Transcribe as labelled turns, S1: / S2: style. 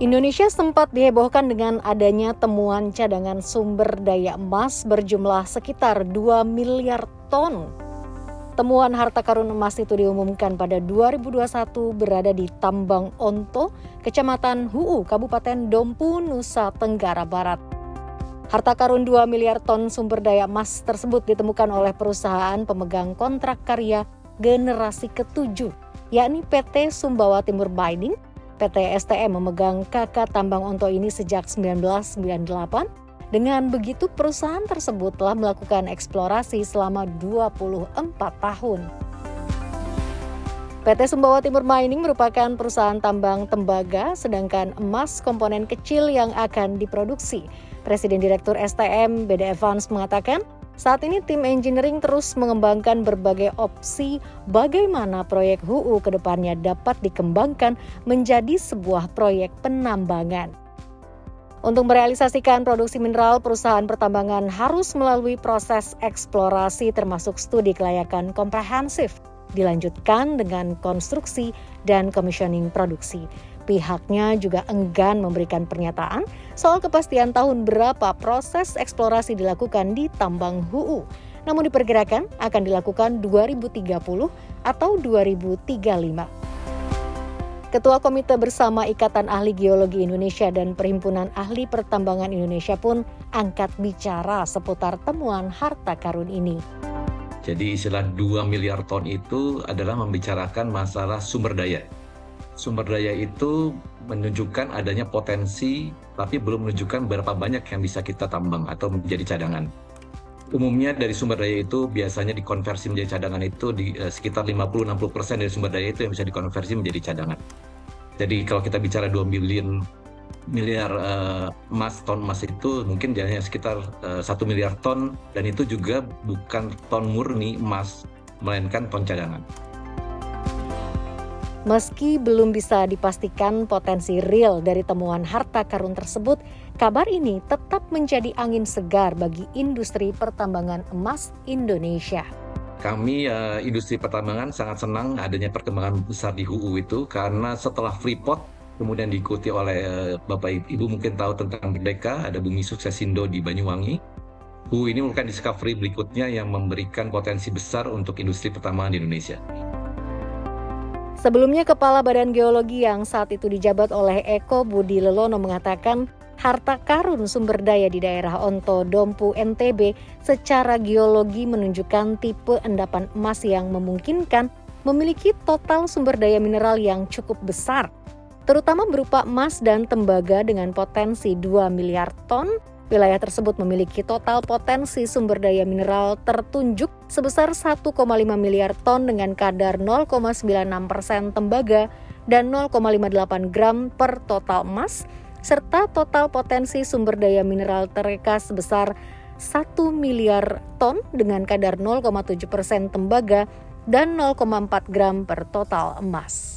S1: Indonesia sempat dihebohkan dengan adanya temuan cadangan sumber daya emas berjumlah sekitar 2 miliar ton. Temuan harta karun emas itu diumumkan pada 2021 berada di Tambang Onto, Kecamatan Huu, Kabupaten Dompu, Nusa Tenggara Barat. Harta karun 2 miliar ton sumber daya emas tersebut ditemukan oleh perusahaan pemegang kontrak karya generasi ke-7, yakni PT Sumbawa Timur Mining. PT STM memegang KK Tambang Onto ini sejak 1998. Dengan begitu, perusahaan tersebut telah melakukan eksplorasi selama 24 tahun. PT Sumbawa Timur Mining merupakan perusahaan tambang tembaga, sedangkan emas komponen kecil yang akan diproduksi. Presiden Direktur STM, BD Evans, mengatakan, saat ini tim engineering terus mengembangkan berbagai opsi bagaimana proyek HUU ke depannya dapat dikembangkan menjadi sebuah proyek penambangan. Untuk merealisasikan produksi mineral, perusahaan pertambangan harus melalui proses eksplorasi termasuk studi kelayakan komprehensif, dilanjutkan dengan konstruksi dan commissioning produksi. Pihaknya juga enggan memberikan pernyataan soal kepastian tahun berapa proses eksplorasi dilakukan di tambang HUU. Namun diperkirakan akan dilakukan 2030 atau 2035. Ketua Komite Bersama Ikatan Ahli Geologi Indonesia dan Perhimpunan Ahli Pertambangan Indonesia pun angkat bicara seputar temuan harta karun ini.
S2: Jadi istilah 2 miliar ton itu adalah membicarakan masalah sumber daya. Sumber daya itu menunjukkan adanya potensi, tapi belum menunjukkan berapa banyak yang bisa kita tambang atau menjadi cadangan. Umumnya dari sumber daya itu biasanya dikonversi menjadi cadangan itu di sekitar 50-60% dari sumber daya itu yang bisa dikonversi menjadi cadangan. Jadi kalau kita bicara 2 miliar ton emas itu mungkin hanya sekitar 1 miliar ton, dan itu juga bukan ton murni emas, melainkan ton cadangan.
S1: Meski belum bisa dipastikan potensi real dari temuan harta karun tersebut, kabar ini tetap menjadi angin segar bagi industri pertambangan emas Indonesia.
S2: Kami industri pertambangan sangat senang adanya perkembangan besar di HUU itu, karena setelah Freeport kemudian diikuti oleh Bapak Ibu mungkin tahu tentang Merdeka, ada Bumi Suksesindo di Banyuwangi. HUU ini merupakan discovery berikutnya yang memberikan potensi besar untuk industri pertambangan di Indonesia.
S1: Sebelumnya, Kepala Badan Geologi yang saat itu dijabat oleh Eko Budi Lelono mengatakan harta karun sumber daya di daerah Onto, Dompu, NTB secara geologi menunjukkan tipe endapan emas yang memungkinkan memiliki total sumber daya mineral yang cukup besar, terutama berupa emas dan tembaga dengan potensi 2 miliar ton. Wilayah tersebut memiliki total potensi sumber daya mineral tertunjuk sebesar 1,5 miliar ton dengan kadar 0,96% tembaga dan 0,58 gram per total emas, serta total potensi sumber daya mineral tereka sebesar 1 miliar ton dengan kadar 0,7% tembaga dan 0,4 gram per total emas.